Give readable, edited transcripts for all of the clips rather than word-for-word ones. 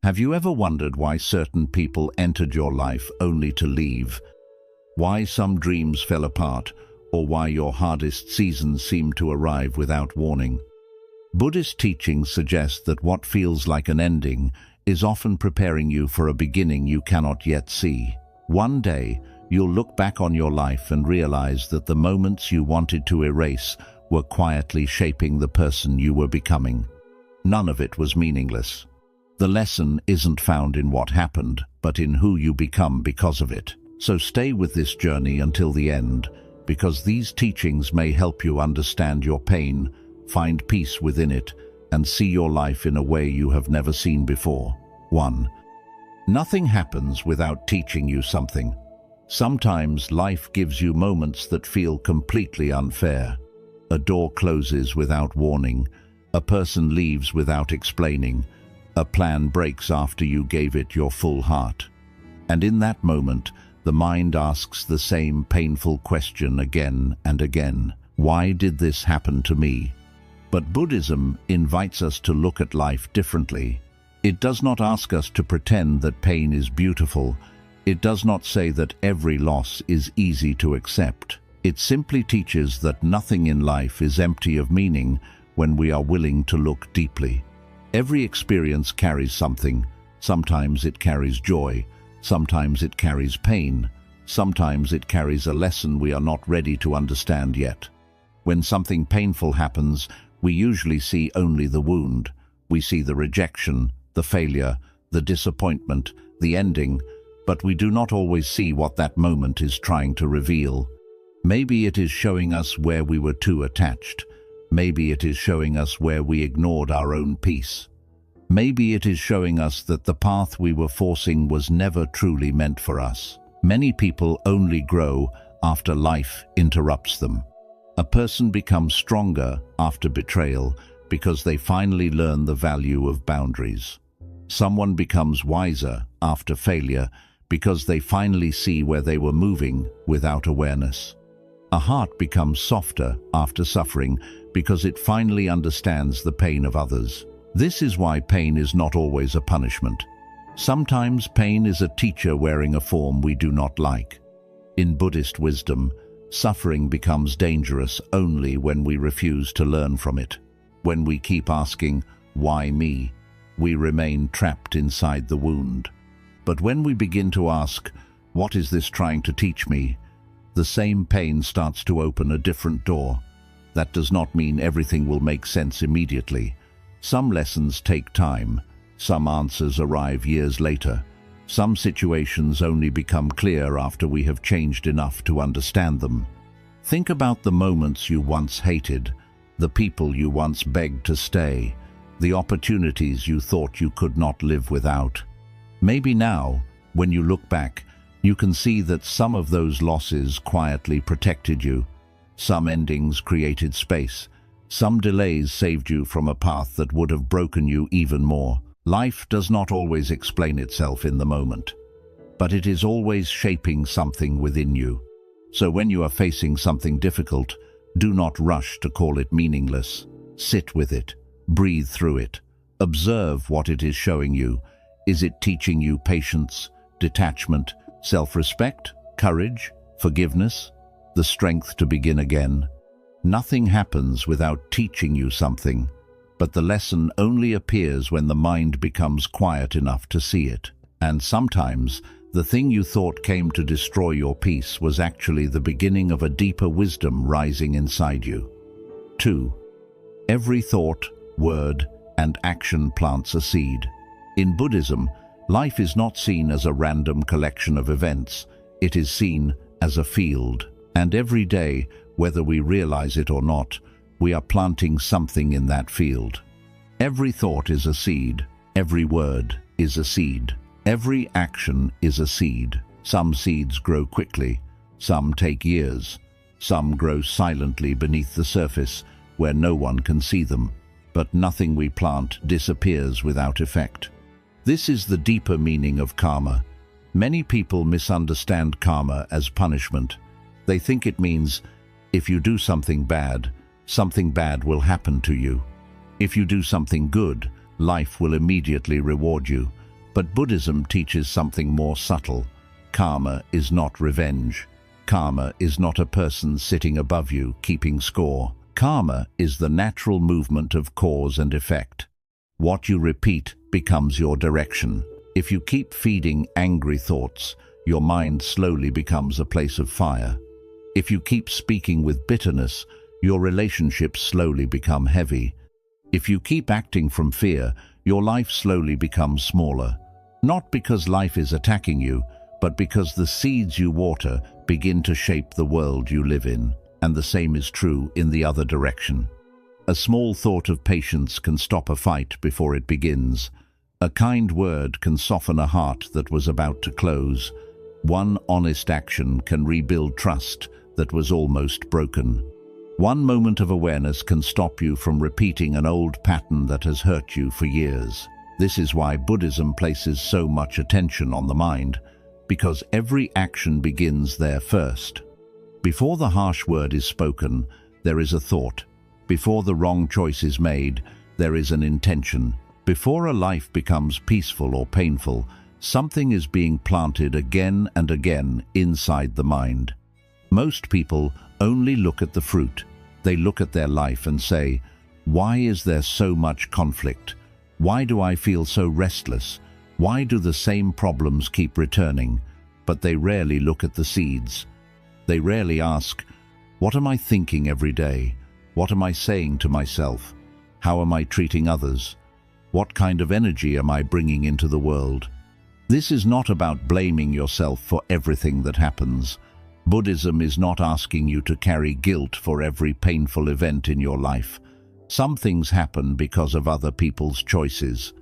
Have you ever wondered why certain people entered your life only to leave? Why some dreams fell apart, or why your hardest seasons seemed to arrive without warning? Buddhist teachings suggest that what feels like an ending is often preparing you for a beginning you cannot yet see. One day, you'll look back on your life and realize that the moments you wanted to erase were quietly shaping the person you were becoming. None of it was meaningless. The lesson isn't found in what happened, but in who you become because of it. So stay with this journey until the end, because these teachings may help you understand your pain, find peace within it, and see your life in a way you have never seen before. 1. Nothing happens without teaching you something. Sometimes life gives you moments that feel completely unfair. A door closes without warning. A person leaves without explaining. A plan breaks after you gave it your full heart. And in that moment, the mind asks the same painful question again and again. Why did this happen to me? But Buddhism invites us to look at life differently. It does not ask us to pretend that pain is beautiful. It does not say that every loss is easy to accept. It simply teaches that nothing in life is empty of meaning when we are willing to look deeply. Every experience carries something. Sometimes it carries joy. Sometimes it carries pain. Sometimes it carries a lesson we are not ready to understand yet. When something painful happens, we usually see only the wound. We see the rejection, the failure, the disappointment, the ending, but we do not always see what that moment is trying to reveal. Maybe it is showing us where we were too attached. Maybe it is showing us where we ignored our own peace. Maybe it is showing us that the path we were forcing was never truly meant for us. Many people only grow after life interrupts them. A person becomes stronger after betrayal because they finally learn the value of boundaries. Someone becomes wiser after failure because they finally see where they were moving without awareness. A heart becomes softer after suffering because it finally understands the pain of others. This is why pain is not always a punishment. Sometimes pain is a teacher wearing a form we do not like. In Buddhist wisdom, suffering becomes dangerous only when we refuse to learn from it. When we keep asking, "Why me?" we remain trapped inside the wound. But when we begin to ask, "What is this trying to teach me?" the same pain starts to open a different door. That does not mean everything will make sense immediately. Some lessons take time. Some answers arrive years later. Some situations only become clear after we have changed enough to understand them. Think about the moments you once hated, the people you once begged to stay, the opportunities you thought you could not live without. Maybe now, when you look back, you can see that some of those losses quietly protected you. Some endings created space. Some delays saved you from a path that would have broken you even more. Life does not always explain itself in the moment, but it is always shaping something within you. So when you are facing something difficult, do not rush to call it meaningless. Sit with it. Breathe through it. Observe what it is showing you. Is it teaching you patience, detachment, self-respect, courage, forgiveness, the strength to begin again? Nothing happens without teaching you something, but the lesson only appears when the mind becomes quiet enough to see it. And sometimes, the thing you thought came to destroy your peace was actually the beginning of a deeper wisdom rising inside you. 2. Every thought, word, and action plants a seed. In Buddhism, life is not seen as a random collection of events. It is seen as a field. And every day, whether we realize it or not, we are planting something in that field. Every thought is a seed. Every word is a seed. Every action is a seed. Some seeds grow quickly. Some take years. Some grow silently beneath the surface where no one can see them. But nothing we plant disappears without effect. This is the deeper meaning of karma. Many people misunderstand karma as punishment. They think it means, if you do something bad will happen to you. If you do something good, life will immediately reward you. But Buddhism teaches something more subtle. Karma is not revenge. Karma is not a person sitting above you keeping score. Karma is the natural movement of cause and effect. What you repeat becomes your direction. If you keep feeding angry thoughts, your mind slowly becomes a place of fire. If you keep speaking with bitterness, your relationships slowly become heavy. If you keep acting from fear, your life slowly becomes smaller. Not because life is attacking you, but because the seeds you water begin to shape the world you live in. And the same is true in the other direction. A small thought of patience can stop a fight before it begins. A kind word can soften a heart that was about to close. One honest action can rebuild trust that was almost broken. One moment of awareness can stop you from repeating an old pattern that has hurt you for years. This is why Buddhism places so much attention on the mind, because every action begins there first. Before the harsh word is spoken, there is a thought. Before the wrong choice is made, there is an intention. Before a life becomes peaceful or painful, something is being planted again and again inside the mind. Most people only look at the fruit. They look at their life and say, "Why is there so much conflict? Why do I feel so restless? Why do the same problems keep returning?" But they rarely look at the seeds. They rarely ask, "What am I thinking every day? What am I saying to myself? How am I treating others? What kind of energy am I bringing into the world?" This is not about blaming yourself for everything that happens. Buddhism is not asking you to carry guilt for every painful event in your life. Some things happen because of other people's choices.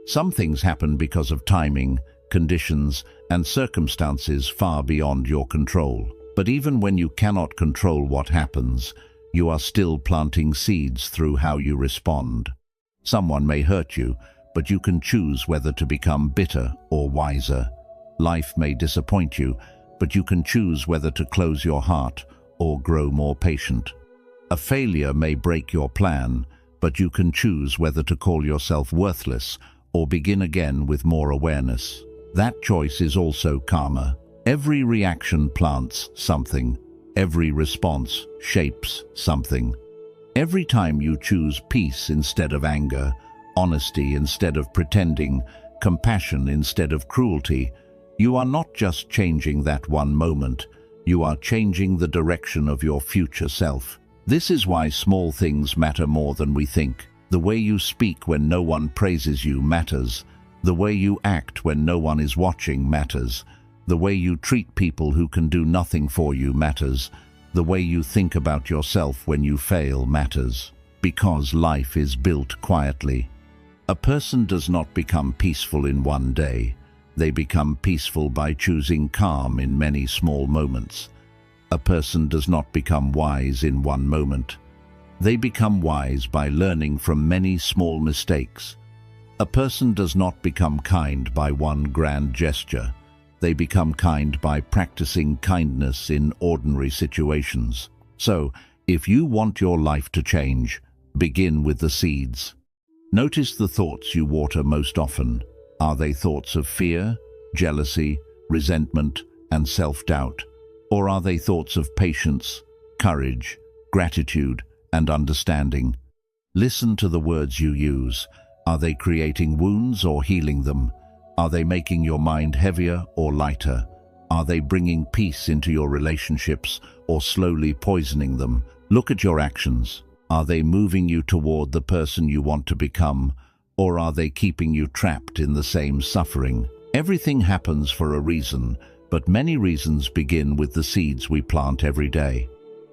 Some things happen because of timing, conditions, and circumstances far beyond your control. But even when you cannot control what happens, you are still planting seeds through how you respond. Someone may hurt you, but you can choose whether to become bitter or wiser. Life may disappoint you, but you can choose whether to close your heart or grow more patient. A failure may break your plan, but you can choose whether to call yourself worthless or begin again with more awareness. That choice is also karma. Every reaction plants something. Every response shapes something. Every time you choose peace instead of anger, honesty instead of pretending, compassion instead of cruelty, you are not just changing that one moment, you are changing the direction of your future self. This is why small things matter more than we think. The way you speak when no one praises you matters. The way you act when no one is watching matters. The way you treat people who can do nothing for you matters. The way you think about yourself when you fail matters. Because life is built quietly. A person does not become peaceful in one day. They become peaceful by choosing calm in many small moments. A person does not become wise in one moment. They become wise by learning from many small mistakes. A person does not become kind by one grand gesture. They become kind by practicing kindness in ordinary situations. So, if you want your life to change, begin with the seeds. Notice the thoughts you water most often. Are they thoughts of fear, jealousy, resentment, and self-doubt? Or are they thoughts of patience, courage, gratitude, and understanding? Listen to the words you use. Are they creating wounds or healing them? Are they making your mind heavier or lighter? Are they bringing peace into your relationships or slowly poisoning them? Look at your actions. Are they moving you toward the person you want to become, or are they keeping you trapped in the same suffering? Everything happens for a reason, but many reasons begin with the seeds we plant every day.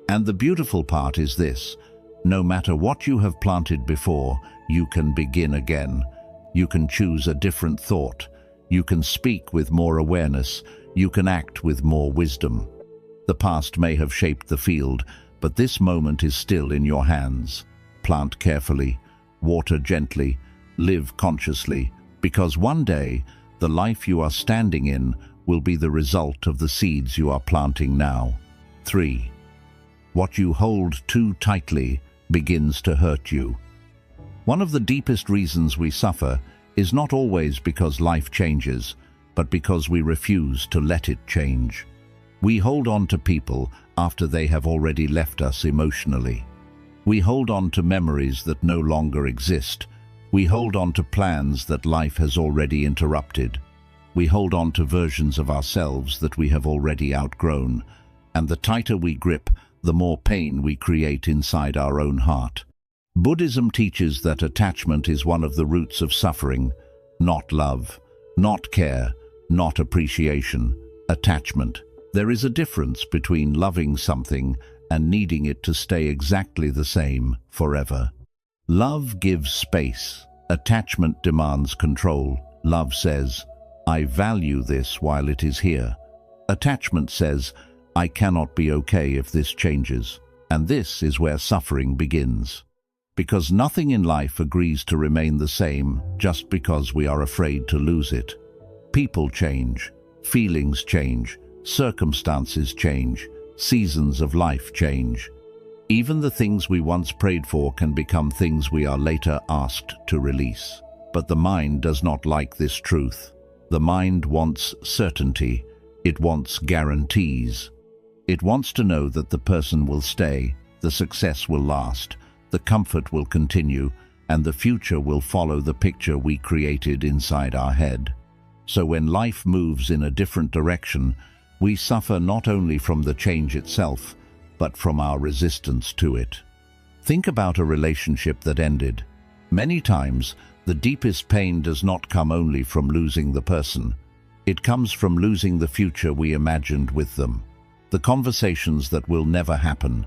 And the beautiful part is this: no matter what you have planted before, you can begin again. You can choose a different thought. You can speak with more awareness. You can act with more wisdom. The past may have shaped the field, but this moment is still in your hands. Plant carefully, water gently, live consciously, because one day, the life you are standing in will be the result of the seeds you are planting now. 3. What you hold too tightly begins to hurt you. One of the deepest reasons we suffer is not always because life changes, but because we refuse to let it change. We hold on to people after they have already left us emotionally. We hold on to memories that no longer exist. We hold on to plans that life has already interrupted. We hold on to versions of ourselves that we have already outgrown, and the tighter we grip, the more pain we create inside our own heart. Buddhism teaches that attachment is one of the roots of suffering, not love, not care, not appreciation, attachment. There is a difference between loving something and needing it to stay exactly the same forever. Love gives space. Attachment demands control. Love says, I value this while it is here. Attachment says, I cannot be okay if this changes. And this is where suffering begins. Because nothing in life agrees to remain the same just because we are afraid to lose it. People change, feelings change, circumstances change, seasons of life change. Even the things we once prayed for can become things we are later asked to release. But the mind does not like this truth. The mind wants certainty. It wants guarantees. It wants to know that the person will stay, the success will last, the comfort will continue, and the future will follow the picture we created inside our head. So when life moves in a different direction, we suffer not only from the change itself, but from our resistance to it. Think about a relationship that ended. Many times, the deepest pain does not come only from losing the person. It comes from losing the future we imagined with them. The conversations that will never happen,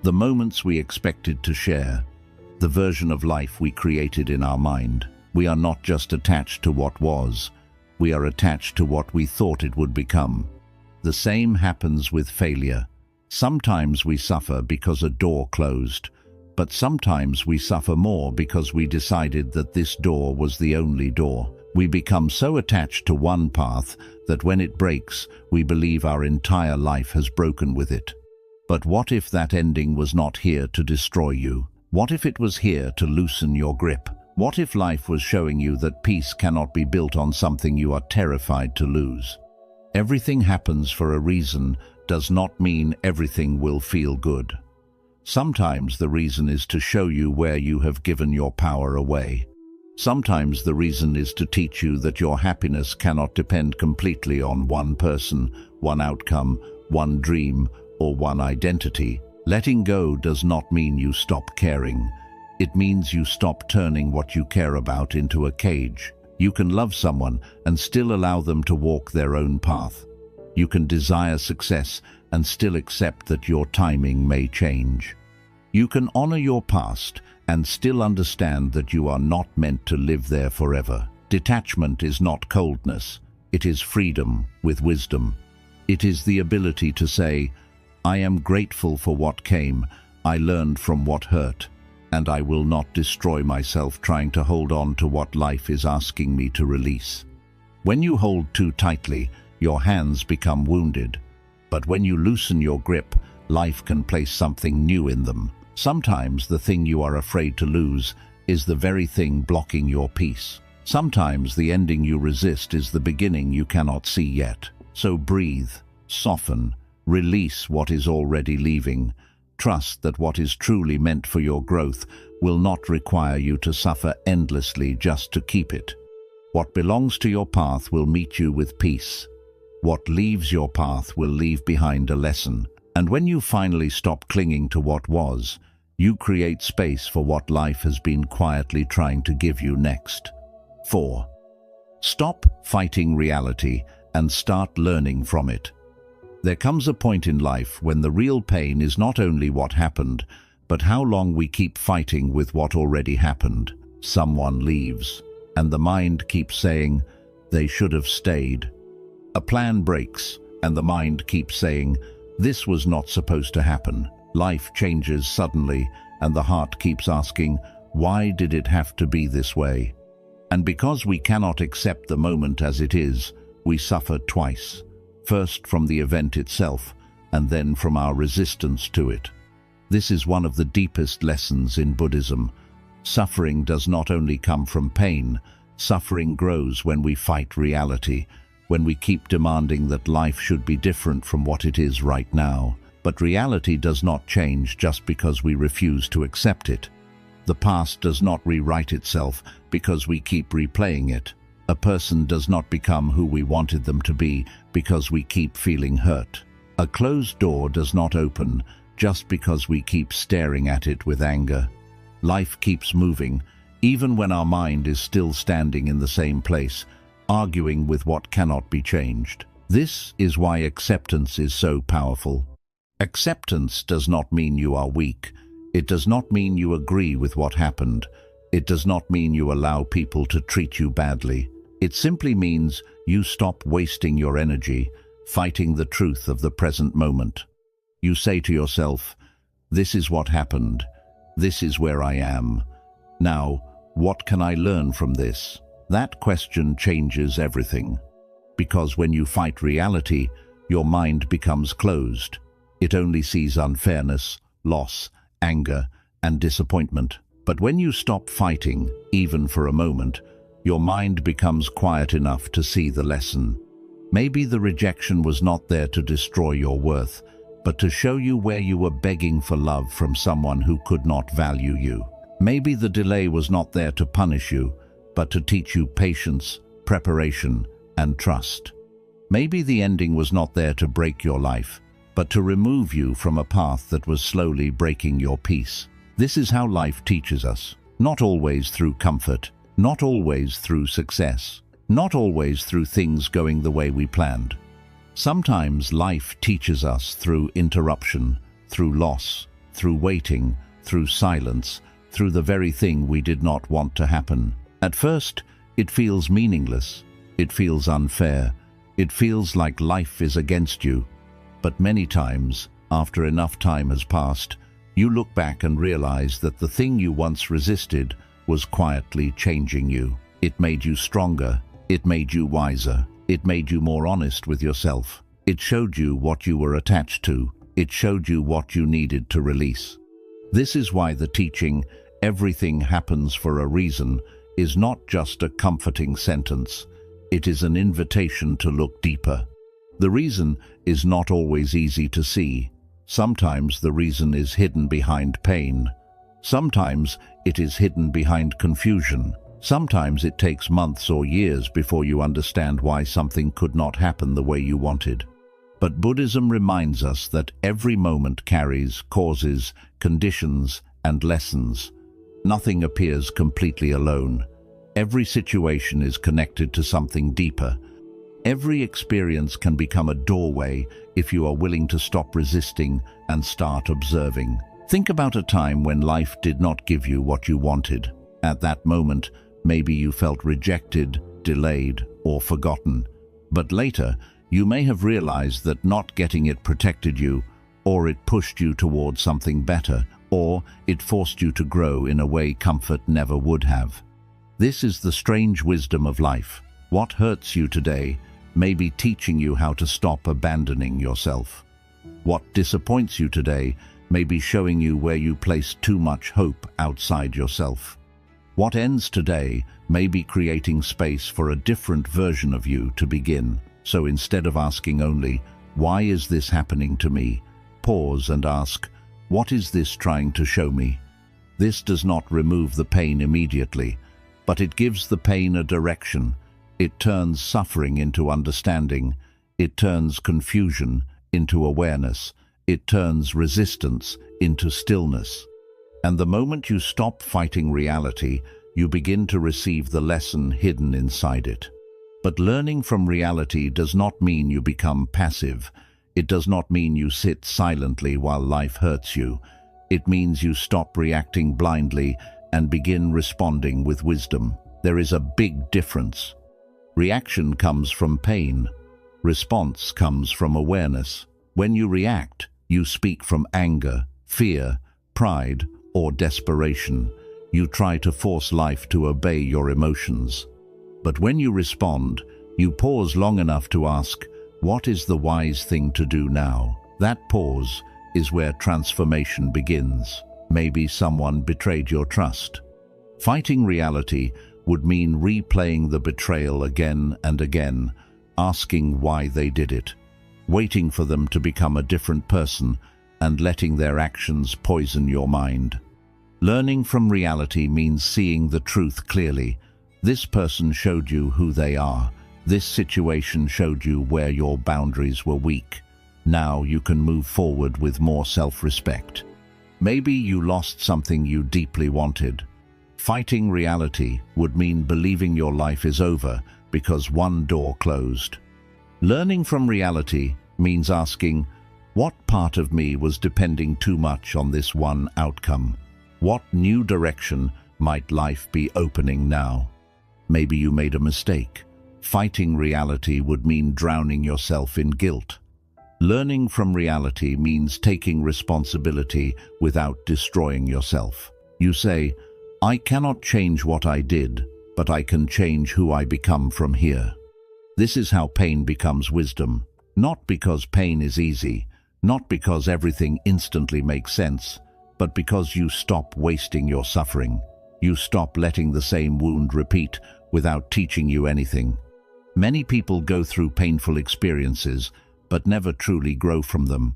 the moments we expected to share, the version of life we created in our mind. We are not just attached to what was, we are attached to what we thought it would become. The same happens with failure. Sometimes we suffer because a door closed, but sometimes we suffer more because we decided that this door was the only door. We become so attached to one path that when it breaks, we believe our entire life has broken with it. But what if that ending was not here to destroy you? What if it was here to loosen your grip? What if life was showing you that peace cannot be built on something you are terrified to lose? Everything happens for a reason does not mean everything will feel good. Sometimes the reason is to show you where you have given your power away. Sometimes the reason is to teach you that your happiness cannot depend completely on one person, one outcome, one dream, or one identity. Letting go does not mean you stop caring. It means you stop turning what you care about into a cage. You can love someone and still allow them to walk their own path. You can desire success and still accept that your timing may change. You can honor your past and still understand that you are not meant to live there forever. Detachment is not coldness. It is freedom with wisdom. It is the ability to say, I am grateful for what came, I learned from what hurt, and I will not destroy myself trying to hold on to what life is asking me to release. When you hold too tightly, your hands become wounded. But when you loosen your grip, life can place something new in them. Sometimes the thing you are afraid to lose is the very thing blocking your peace. Sometimes the ending you resist is the beginning you cannot see yet. So breathe, soften, release what is already leaving. Trust that what is truly meant for your growth will not require you to suffer endlessly just to keep it. What belongs to your path will meet you with peace. What leaves your path will leave behind a lesson. And when you finally stop clinging to what was, you create space for what life has been quietly trying to give you next. 4. Stop fighting reality and start learning from it. There comes a point in life when the real pain is not only what happened, but how long we keep fighting with what already happened. Someone leaves, and the mind keeps saying, they should have stayed. A plan breaks, and the mind keeps saying, this was not supposed to happen. Life changes suddenly, and the heart keeps asking, why did it have to be this way? And because we cannot accept the moment as it is, we suffer twice. First from the event itself, and then from our resistance to it. This is one of the deepest lessons in Buddhism. Suffering does not only come from pain, Suffering grows when we fight reality, when we keep demanding that life should be different from what it is right now. But reality does not change just because we refuse to accept it. The past does not rewrite itself because we keep replaying it. A person does not become who we wanted them to be because we keep feeling hurt. A closed door does not open just because we keep staring at it with anger. Life keeps moving, even when our mind is still standing in the same place, arguing with what cannot be changed. This is why acceptance is so powerful. Acceptance does not mean you are weak. It does not mean you agree with what happened. It does not mean you allow people to treat you badly. It simply means you stop wasting your energy fighting the truth of the present moment. You say to yourself, "This is what happened. This is where I am. Now, what can I learn from this?" That question changes everything. Because when you fight reality, your mind becomes closed. It only sees unfairness, loss, anger, and disappointment. But when you stop fighting, even for a moment, your mind becomes quiet enough to see the lesson. Maybe the rejection was not there to destroy your worth, but to show you where you were begging for love from someone who could not value you. Maybe the delay was not there to punish you, but to teach you patience, preparation, and trust. Maybe the ending was not there to break your life, but to remove you from a path that was slowly breaking your peace. This is how life teaches us. Not always through comfort, not always through success, not always through things going the way we planned. Sometimes life teaches us through interruption, through loss, through waiting, through silence, through the very thing we did not want to happen. At first, it feels meaningless. It feels unfair. It feels like life is against you. But many times, after enough time has passed, you look back and realize that the thing you once resisted was quietly changing you. It made you stronger. It made you wiser. It made you more honest with yourself. It showed you what you were attached to. It showed you what you needed to release. This is why the teaching, "Everything happens for a reason," is not just a comforting sentence. It is an invitation to look deeper. The reason is not always easy to see. Sometimes the reason is hidden behind pain. Sometimes it is hidden behind confusion. Sometimes it takes months or years before you understand why something could not happen the way you wanted. But Buddhism reminds us that every moment carries causes, conditions, and lessons. Nothing appears completely alone. Every situation is connected to something deeper. Every experience can become a doorway if you are willing to stop resisting and start observing. Think about a time when life did not give you what you wanted. At that moment, maybe you felt rejected, delayed, or forgotten. But later, you may have realized that not getting it protected you, or it pushed you towards something better, or it forced you to grow in a way comfort never would have. This is the strange wisdom of life. What hurts you today may be teaching you how to stop abandoning yourself. What disappoints you today may be showing you where you place too much hope outside yourself. What ends today may be creating space for a different version of you to begin. So instead of asking only, "Why is this happening to me?" pause and ask, "What is this trying to show me?" This does not remove the pain immediately, but it gives the pain a direction. It turns suffering into understanding. It turns confusion into awareness. It turns resistance into stillness. And the moment you stop fighting reality, you begin to receive the lesson hidden inside it. But learning from reality does not mean you become passive. It does not mean you sit silently while life hurts you. It means you stop reacting blindly and begin responding with wisdom. There is a big difference. Reaction comes from pain. Response comes from awareness. When you react, you speak from anger, fear, pride, or desperation. You try to force life to obey your emotions. But when you respond, you pause long enough to ask, "What is the wise thing to do now?" That pause is where transformation begins. Maybe someone betrayed your trust. Fighting reality would mean replaying the betrayal again and again, asking why they did it, waiting for them to become a different person and letting their actions poison your mind. Learning from reality means seeing the truth clearly. This person showed you who they are. This situation showed you where your boundaries were weak. Now you can move forward with more self-respect. Maybe you lost something you deeply wanted. Fighting reality would mean believing your life is over because one door closed. Learning from reality means asking, what part of me was depending too much on this one outcome? What new direction might life be opening now? Maybe you made a mistake. Fighting reality would mean drowning yourself in guilt. Learning from reality means taking responsibility without destroying yourself. You say, I cannot change what I did, but I can change who I become from here. This is how pain becomes wisdom. Not because pain is easy, not because everything instantly makes sense, but because you stop wasting your suffering. You stop letting the same wound repeat without teaching you anything. Many people go through painful experiences, but never truly grow from them.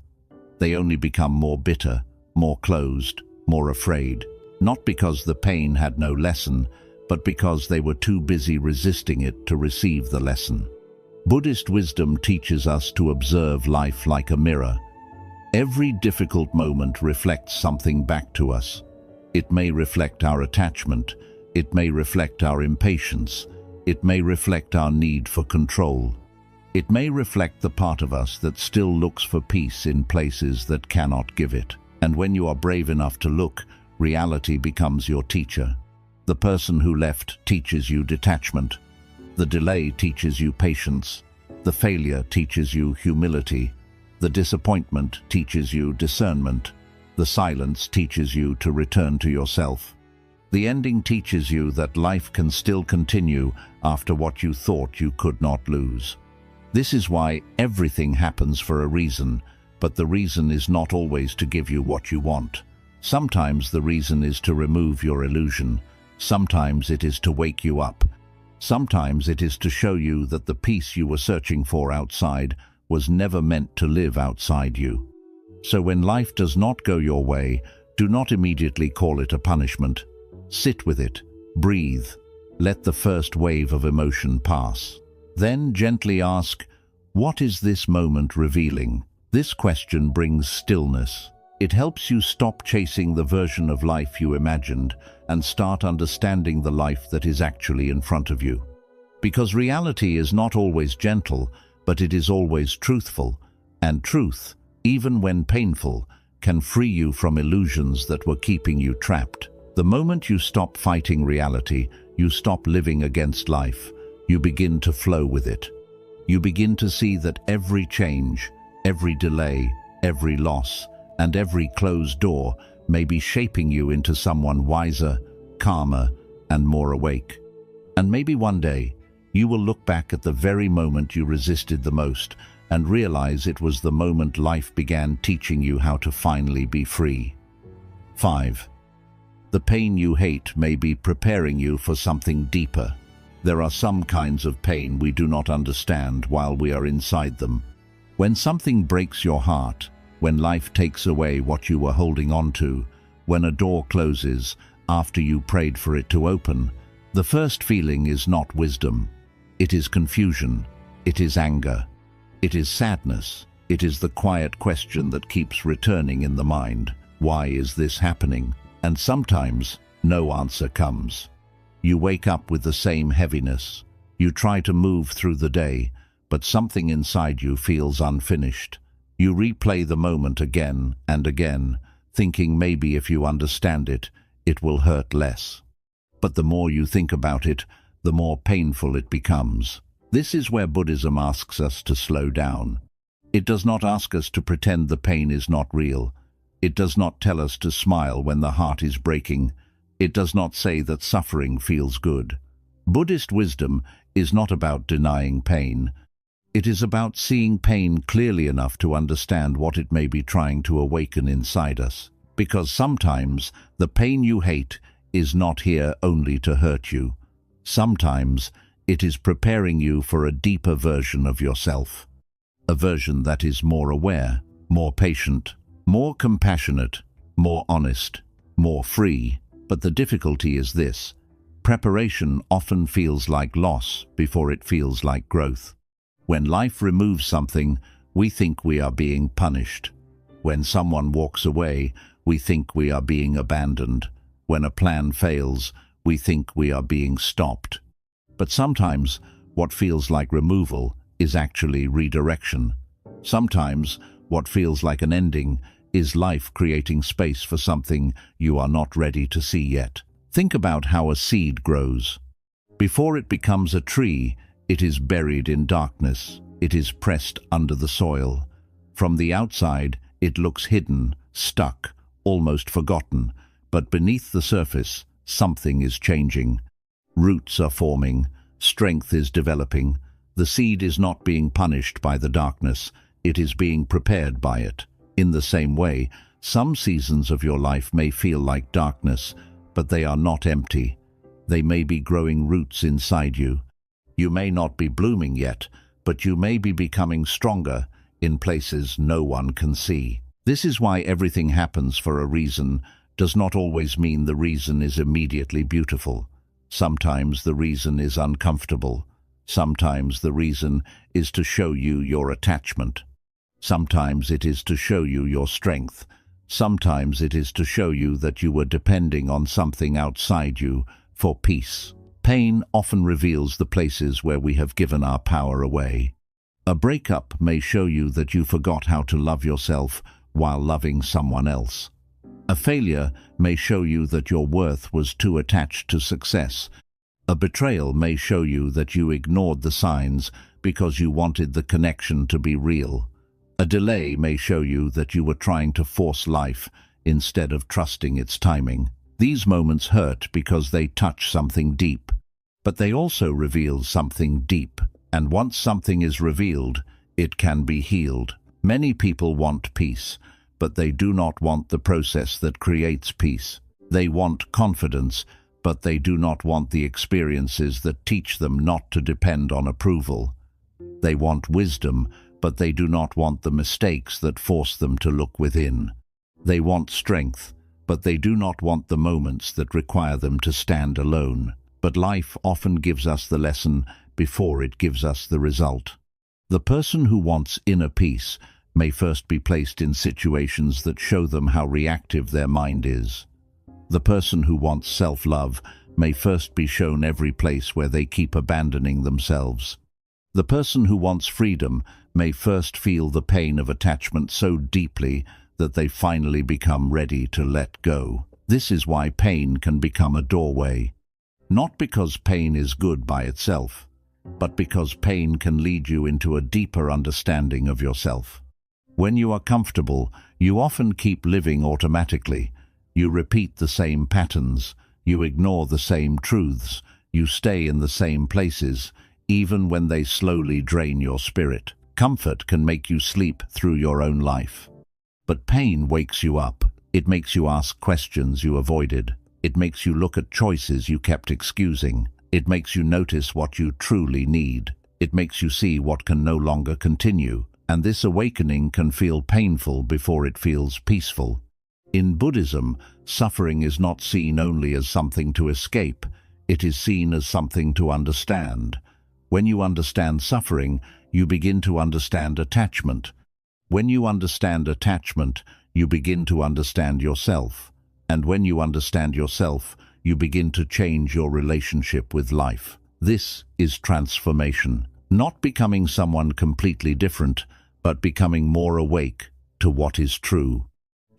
They only become more bitter, more closed, more afraid, not because the pain had no lesson, but because they were too busy resisting it to receive the lesson. Buddhist wisdom teaches us to observe life like a mirror. Every difficult moment reflects something back to us. It may reflect our attachment, it may reflect our impatience, it may reflect our need for control. It may reflect the part of us that still looks for peace in places that cannot give it. And when you are brave enough to look, reality becomes your teacher. The person who left teaches you detachment. The delay teaches you patience. The failure teaches you humility. The disappointment teaches you discernment. The silence teaches you to return to yourself. The ending teaches you that life can still continue after what you thought you could not lose. This is why everything happens for a reason, but the reason is not always to give you what you want. Sometimes the reason is to remove your illusion. Sometimes it is to wake you up. Sometimes it is to show you that the peace you were searching for outside was never meant to live outside you. So when life does not go your way, do not immediately call it a punishment. Sit with it, breathe, let the first wave of emotion pass. Then gently ask, what is this moment revealing? This question brings stillness. It helps you stop chasing the version of life you imagined and start understanding the life that is actually in front of you. Because reality is not always gentle, but it is always truthful, and truth, even when painful, can free you from illusions that were keeping you trapped. The moment you stop fighting reality, you stop living against life. You begin to flow with it. You begin to see that every change, every delay, every loss, and every closed door may be shaping you into someone wiser, calmer, and more awake. And maybe one day, you will look back at the very moment you resisted the most and realize it was the moment life began teaching you how to finally be free. 5. The pain you hate may be preparing you for something deeper. There are some kinds of pain we do not understand while we are inside them. When something breaks your heart, when life takes away what you were holding on to, when a door closes after you prayed for it to open, the first feeling is not wisdom. It is confusion. It is anger. It is sadness. It is the quiet question that keeps returning in the mind. Why is this happening? And sometimes no answer comes. You wake up with the same heaviness. You try to move through the day, but something inside you feels unfinished. You replay the moment again and again, thinking maybe if you understand it, it will hurt less. But the more you think about it, the more painful it becomes. This is where Buddhism asks us to slow down. It does not ask us to pretend the pain is not real. It does not tell us to smile when the heart is breaking. It does not say that suffering feels good. Buddhist wisdom is not about denying pain. It is about seeing pain clearly enough to understand what it may be trying to awaken inside us. Because sometimes the pain you hate is not here only to hurt you. Sometimes it is preparing you for a deeper version of yourself, a version that is more aware, more patient, more compassionate, more honest, more free. But the difficulty is this: preparation often feels like loss before it feels like growth. When life removes something, we think we are being punished. When someone walks away, we think we are being abandoned. When a plan fails, we think we are being stopped. But sometimes what feels like removal is actually redirection. Sometimes what feels like an ending is life creating space for something you are not ready to see yet. Think about how a seed grows. Before it becomes a tree, it is buried in darkness. It is pressed under the soil. From the outside, it looks hidden, stuck, almost forgotten. But beneath the surface, something is changing. Roots are forming. Strength is developing. The seed is not being punished by the darkness. It is being prepared by it. In the same way, some seasons of your life may feel like darkness, but they are not empty. They may be growing roots inside you. You may not be blooming yet, but you may be becoming stronger in places no one can see. This is why everything happens for a reason does not always mean the reason is immediately beautiful. Sometimes the reason is uncomfortable. Sometimes the reason is to show you your attachment. Sometimes it is to show you your strength. Sometimes it is to show you that you were depending on something outside you for peace. Pain often reveals the places where we have given our power away. A breakup may show you that you forgot how to love yourself while loving someone else. A failure may show you that your worth was too attached to success. A betrayal may show you that you ignored the signs because you wanted the connection to be real. A delay may show you that you were trying to force life instead of trusting its timing. These moments hurt because they touch something deep, but they also reveal something deep. And once something is revealed, it can be healed. Many people want peace, but they do not want the process that creates peace. They want confidence, but they do not want the experiences that teach them not to depend on approval. They want wisdom, but they do not want the mistakes that force them to look within. They want strength, but they do not want the moments that require them to stand alone. But life often gives us the lesson before it gives us the result. The person who wants inner peace may first be placed in situations that show them how reactive their mind is. The person who wants self-love may first be shown every place where they keep abandoning themselves. The person who wants freedom may first feel the pain of attachment so deeply that they finally become ready to let go. This is why pain can become a doorway. Not because pain is good by itself, but because pain can lead you into a deeper understanding of yourself. When you are comfortable, you often keep living automatically. You repeat the same patterns. You ignore the same truths. You stay in the same places, even when they slowly drain your spirit. Comfort can make you sleep through your own life. But pain wakes you up. It makes you ask questions you avoided. It makes you look at choices you kept excusing. It makes you notice what you truly need. It makes you see what can no longer continue. And this awakening can feel painful before it feels peaceful. In Buddhism, suffering is not seen only as something to escape. It is seen as something to understand. When you understand suffering, you begin to understand attachment. When you understand attachment, you begin to understand yourself. And when you understand yourself, you begin to change your relationship with life. This is transformation. Not becoming someone completely different, but becoming more awake to what is true.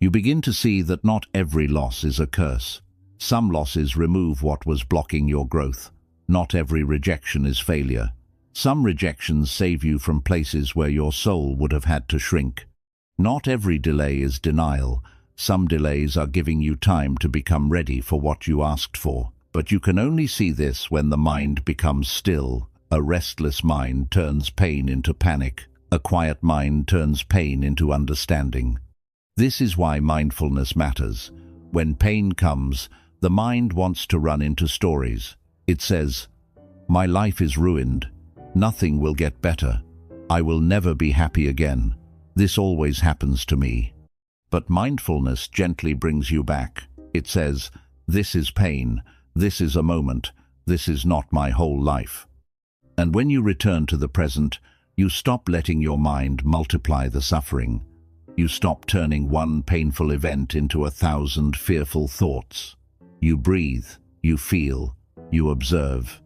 You begin to see that not every loss is a curse. Some losses remove what was blocking your growth. Not every rejection is failure. Some rejections save you from places where your soul would have had to shrink. Not every delay is denial. Some delays are giving you time to become ready for what you asked for. But you can only see this when the mind becomes still. A restless mind turns pain into panic. A quiet mind turns pain into understanding. This is why mindfulness matters. When pain comes, the mind wants to run into stories. It says, My life is ruined. Nothing will get better. I will never be happy again. This always happens to me. But mindfulness gently brings you back. It says, this is pain. This is a moment. This is not my whole life. And when you return to the present, you stop letting your mind multiply the suffering. You stop turning one painful event into 1,000 fearful thoughts. You breathe, you feel, you observe.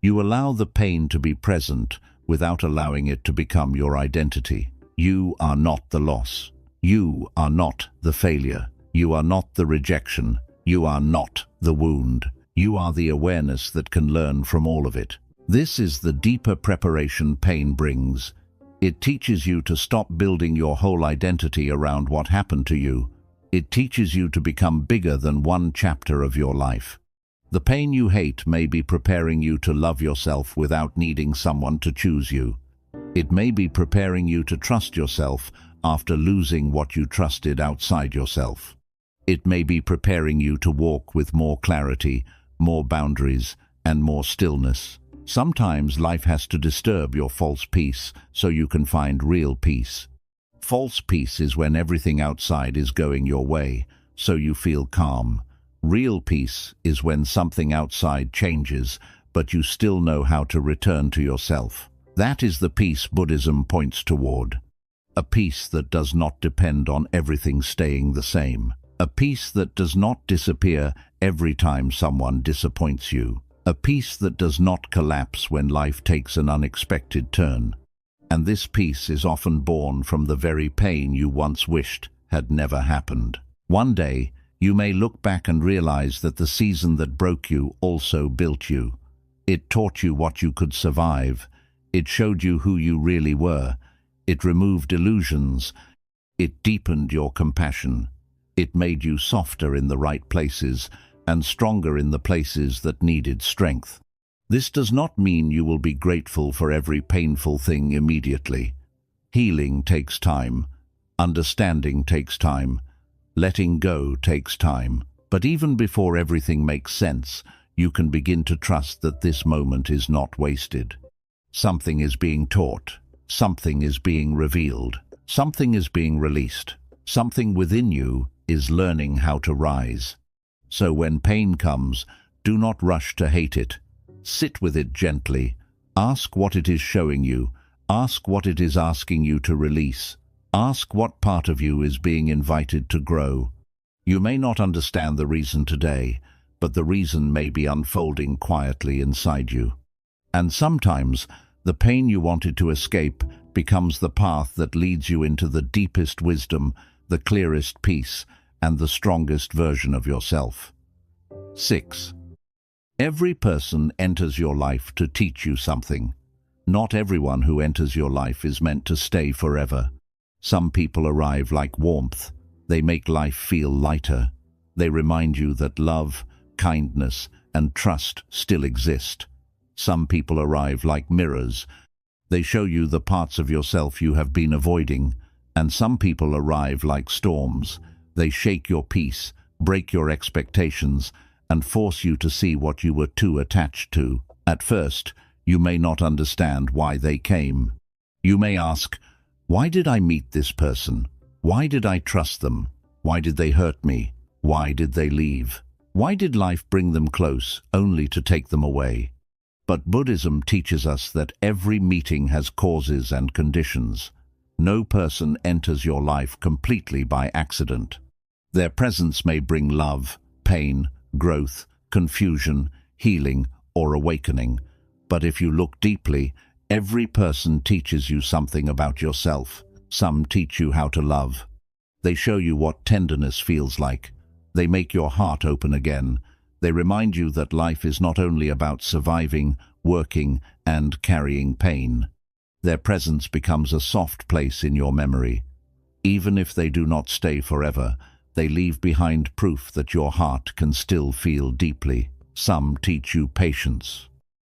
You allow the pain to be present without allowing it to become your identity. You are not the loss. You are not the failure. You are not the rejection. You are not the wound. You are the awareness that can learn from all of it. This is the deeper preparation pain brings. It teaches you to stop building your whole identity around what happened to you. It teaches you to become bigger than one chapter of your life. The pain you hate may be preparing you to love yourself without needing someone to choose you. It may be preparing you to trust yourself after losing what you trusted outside yourself. It may be preparing you to walk with more clarity, more boundaries, and more stillness. Sometimes life has to disturb your false peace so you can find real peace. False peace is when everything outside is going your way, so you feel calm. Real peace is when something outside changes, but you still know how to return to yourself. That is the peace Buddhism points toward. A peace that does not depend on everything staying the same. A peace that does not disappear every time someone disappoints you. A peace that does not collapse when life takes an unexpected turn. And this peace is often born from the very pain you once wished had never happened. One day, you may look back and realize that the season that broke you also built you. It taught you what you could survive. It showed you who you really were. It removed illusions. It deepened your compassion. It made you softer in the right places and stronger in the places that needed strength. This does not mean you will be grateful for every painful thing immediately. Healing takes time. Understanding takes time. Letting go takes time. But even before everything makes sense, you can begin to trust that this moment is not wasted. Something is being taught. Something is being revealed. Something is being released. Something within you is learning how to rise. So when pain comes, do not rush to hate it. Sit with it gently. Ask what it is showing you. Ask what it is asking you to release. Ask what part of you is being invited to grow. You may not understand the reason today, but the reason may be unfolding quietly inside you. And sometimes, the pain you wanted to escape becomes the path that leads you into the deepest wisdom, the clearest peace, and the strongest version of yourself. 6. Every person enters your life to teach you something. Not everyone who enters your life is meant to stay forever. Some people arrive like warmth. They make life feel lighter. They remind you that love, kindness, and trust still exist. Some people arrive like mirrors. They show you the parts of yourself you have been avoiding. And some people arrive like storms. They shake your peace, break your expectations, and force you to see what you were too attached to. At first, you may not understand why they came. You may ask, why did I meet this person? Why did I trust them? Why did they hurt me? Why did they leave? Why did life bring them close, only to take them away? But Buddhism teaches us that every meeting has causes and conditions. No person enters your life completely by accident. Their presence may bring love, pain, growth, confusion, healing, or awakening. But if you look deeply, every person teaches you something about yourself. Some teach you how to love. They show you what tenderness feels like. They make your heart open again. They remind you that life is not only about surviving, working, and carrying pain. Their presence becomes a soft place in your memory. Even if they do not stay forever, they leave behind proof that your heart can still feel deeply. Some teach you patience.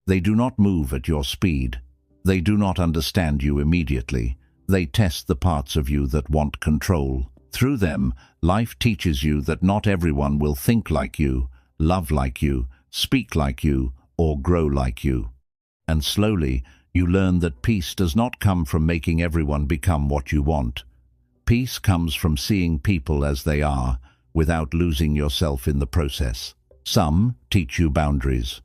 They do not move at your speed. They do not understand you immediately. They test the parts of you that want control. Through them, life teaches you that not everyone will think like you, love like you, speak like you, or grow like you. And slowly, you learn that peace does not come from making everyone become what you want. Peace comes from seeing people as they are, without losing yourself in the process. Some teach you boundaries.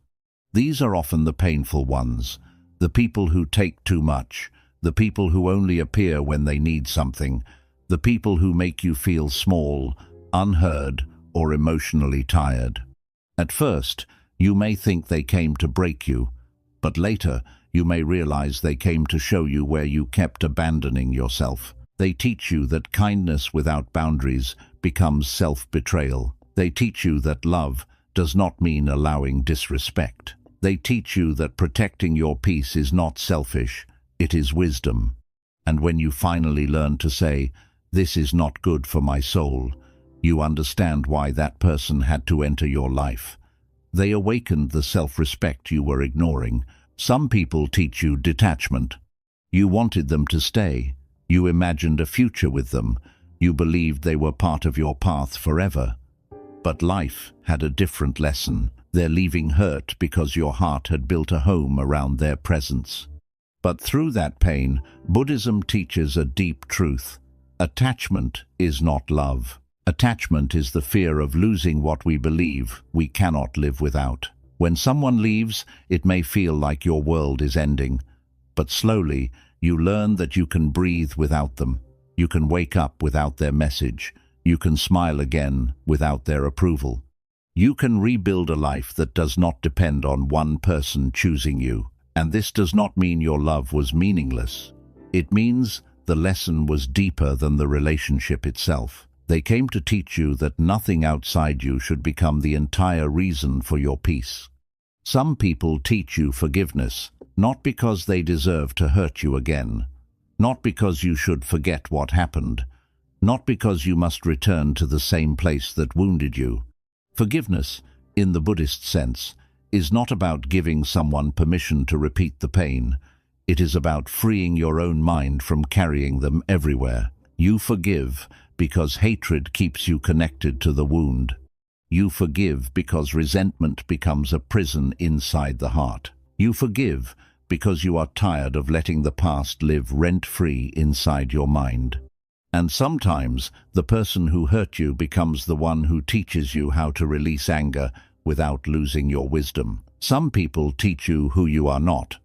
These are often the painful ones, the people who take too much, the people who only appear when they need something, the people who make you feel small, unheard, or emotionally tired. At first, you may think they came to break you, but later you may realize they came to show you where you kept abandoning yourself. They teach you that kindness without boundaries becomes self-betrayal. They teach you that love does not mean allowing disrespect. They teach you that protecting your peace is not selfish, it is wisdom. And when you finally learn to say, "This is not good for my soul," you understand why that person had to enter your life. They awakened the self-respect you were ignoring. Some people teach you detachment. You wanted them to stay. You imagined a future with them. You believed they were part of your path forever. But life had a different lesson. Their leaving hurt because your heart had built a home around their presence. But through that pain, Buddhism teaches a deep truth. Attachment is not love. Attachment is the fear of losing what we believe we cannot live without. When someone leaves, it may feel like your world is ending. But slowly, you learn that you can breathe without them. You can wake up without their message. You can smile again without their approval. You can rebuild a life that does not depend on one person choosing you. And this does not mean your love was meaningless. It means the lesson was deeper than the relationship itself. They came to teach you that nothing outside you should become the entire reason for your peace. Some people teach you forgiveness, not because they deserve to hurt you again, not because you should forget what happened, not because you must return to the same place that wounded you. Forgiveness, in the Buddhist sense, is not about giving someone permission to repeat the pain. It is about freeing your own mind from carrying them everywhere. You forgive because hatred keeps you connected to the wound. You forgive because resentment becomes a prison inside the heart. You forgive because you are tired of letting the past live rent-free inside your mind. And sometimes the person who hurt you becomes the one who teaches you how to release anger without losing your wisdom. Some people teach you who you are not.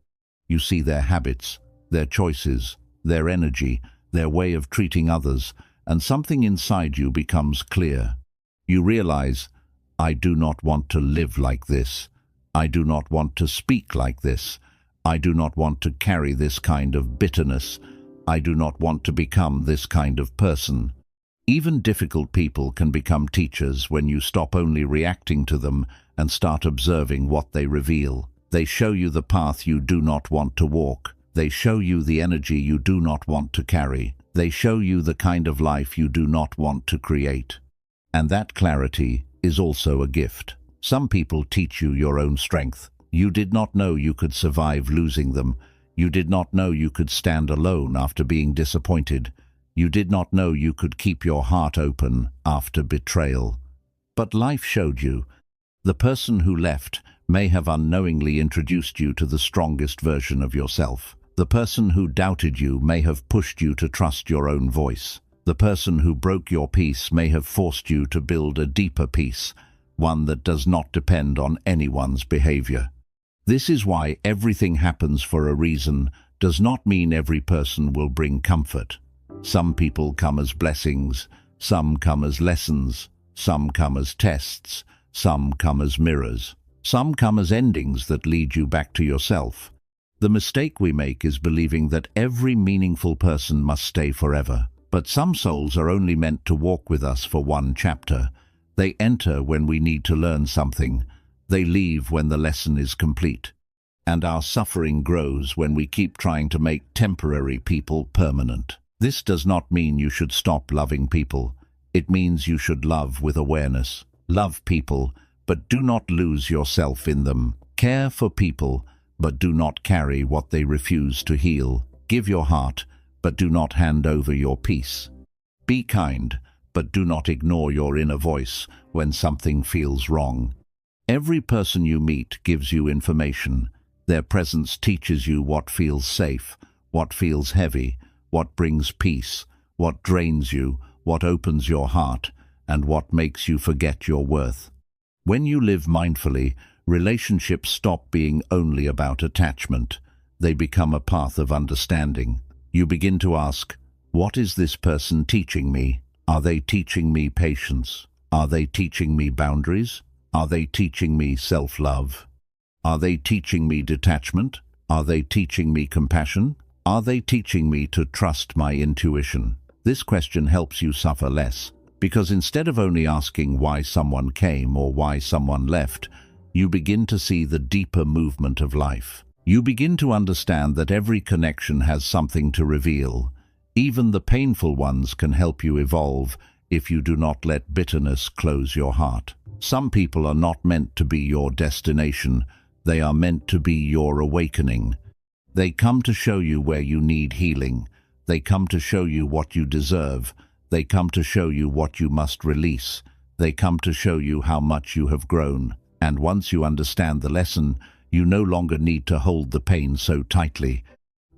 You see their habits, their choices, their energy, their way of treating others, and something inside you becomes clear. You realize, I do not want to live like this. I do not want to speak like this. I do not want to carry this kind of bitterness. I do not want to become this kind of person. Even difficult people can become teachers when you stop only reacting to them and start observing what they reveal. They show you the path you do not want to walk. They show you the energy you do not want to carry. They show you the kind of life you do not want to create. And that clarity is also a gift. Some people teach you your own strength. You did not know you could survive losing them. You did not know you could stand alone after being disappointed. You did not know you could keep your heart open after betrayal. But life showed you. The person who left may have unknowingly introduced you to the strongest version of yourself. The person who doubted you may have pushed you to trust your own voice. The person who broke your peace may have forced you to build a deeper peace, one that does not depend on anyone's behavior. This is why everything happens for a reason does not mean every person will bring comfort. Some people come as blessings, some come as lessons, some come as tests, some come as mirrors, some come as endings that lead you back to yourself. The mistake we make is believing that every meaningful person must stay forever. But some souls are only meant to walk with us for one chapter. They enter when we need to learn something. They leave when the lesson is complete. And our suffering grows when we keep trying to make temporary people permanent. This does not mean you should stop loving people. It means you should love with awareness. Love people, but do not lose yourself in them. Care for people, but do not carry what they refuse to heal. Give your heart, but do not hand over your peace. Be kind, but do not ignore your inner voice when something feels wrong. Every person you meet gives you information. Their presence teaches you what feels safe, what feels heavy, what brings peace, what drains you, what opens your heart, and what makes you forget your worth. When you live mindfully, relationships stop being only about attachment. They become a path of understanding. You begin to ask, what is this person teaching me? Are they teaching me patience? Are they teaching me boundaries? Are they teaching me self-love? Are they teaching me detachment? Are they teaching me compassion? Are they teaching me to trust my intuition? This question helps you suffer less, because instead of only asking why someone came or why someone left, you begin to see the deeper movement of life. You begin to understand that every connection has something to reveal. Even the painful ones can help you evolve if you do not let bitterness close your heart. Some people are not meant to be your destination. They are meant to be your awakening. They come to show you where you need healing. They come to show you what you deserve. They come to show you what you must release. They come to show you how much you have grown. And once you understand the lesson, you no longer need to hold the pain so tightly.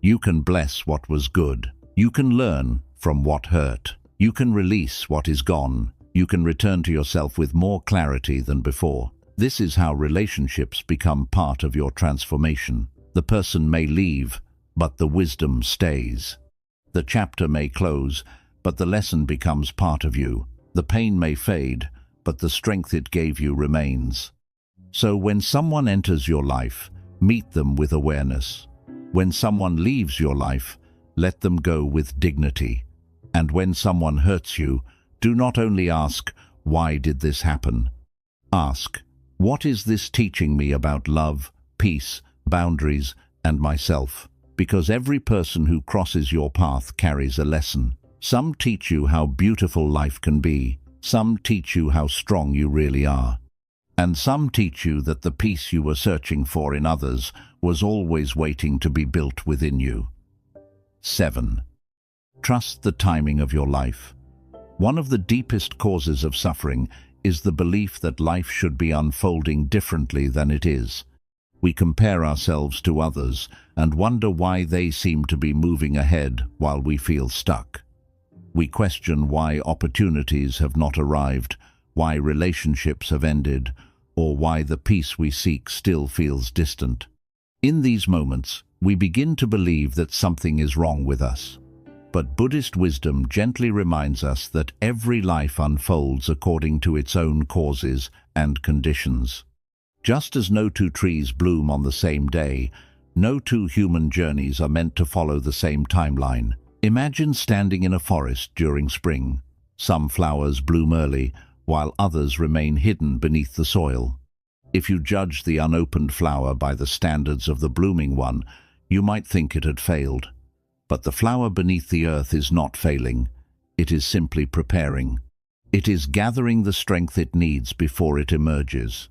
You can bless what was good. You can learn from what hurt. You can release what is gone. You can return to yourself with more clarity than before. This is how relationships become part of your transformation. The person may leave, but the wisdom stays. The chapter may close, but the lesson becomes part of you. The pain may fade, but the strength it gave you remains. So when someone enters your life, meet them with awareness. When someone leaves your life, let them go with dignity. And when someone hurts you, do not only ask, why did this happen? Ask, what is this teaching me about love, peace, boundaries, and myself? Because every person who crosses your path carries a lesson. Some teach you how beautiful life can be. Some teach you how strong you really are. And some teach you that the peace you were searching for in others was always waiting to be built within you. 7. Trust the timing of your life. One of the deepest causes of suffering is the belief that life should be unfolding differently than it is. We compare ourselves to others and wonder why they seem to be moving ahead while we feel stuck. We question why opportunities have not arrived, why relationships have ended, or why the peace we seek still feels distant. In these moments, we begin to believe that something is wrong with us. But Buddhist wisdom gently reminds us that every life unfolds according to its own causes and conditions. Just as no two trees bloom on the same day, no two human journeys are meant to follow the same timeline. Imagine standing in a forest during spring. Some flowers bloom early, while others remain hidden beneath the soil. If you judge the unopened flower by the standards of the blooming one, you might think it had failed. But the flower beneath the earth is not failing. It is simply preparing. It is gathering the strength it needs before it emerges.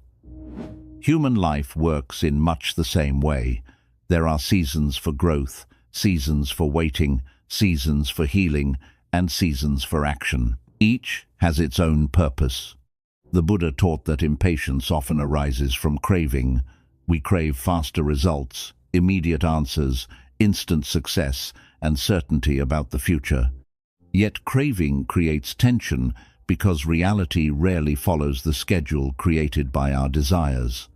Human life works in much the same way. There are seasons for growth, seasons for waiting, seasons for healing, and seasons for action. Each has its own purpose. The Buddha taught that impatience often arises from craving. We crave faster results, immediate answers, instant success, and certainty about the future. Yet craving creates tension because reality rarely follows the schedule created by our desires.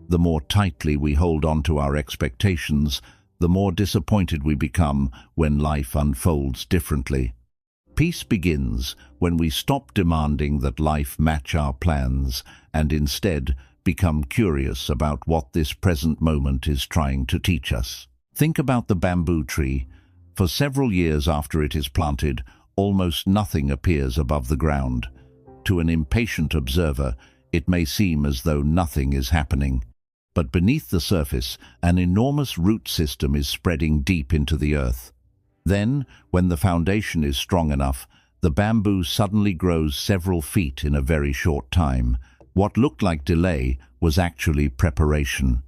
The more tightly we hold on to our expectations, the more disappointed we become when life unfolds differently. Peace begins when we stop demanding that life match our plans and instead become curious about what this present moment is trying to teach us. Think about the bamboo tree. For several years after it is planted, almost nothing appears above the ground. To an impatient observer, it may seem as though nothing is happening. But beneath the surface, an enormous root system is spreading deep into the earth. Then, when the foundation is strong enough, the bamboo suddenly grows several feet in a very short time. What looked like delay was actually preparation.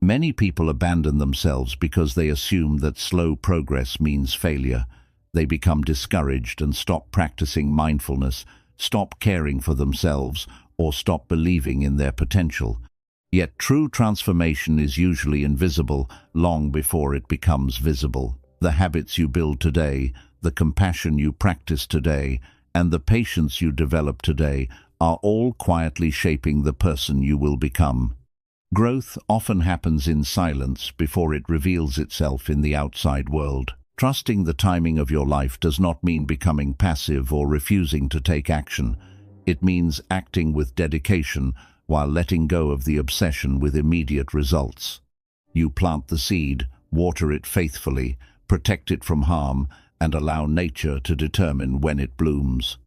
Many people abandon themselves because they assume that slow progress means failure. They become discouraged and stop practicing mindfulness, stop caring for themselves, or stop believing in their potential. Yet true transformation is usually invisible long before it becomes visible. The habits you build today, the compassion you practice today, and the patience you develop today are all quietly shaping the person you will become. Growth often happens in silence before it reveals itself in the outside world. Trusting the timing of your life does not mean becoming passive or refusing to take action. It means acting with dedication while letting go of the obsession with immediate results. You plant the seed, water it faithfully, protect it from harm, and allow nature to determine when it blooms.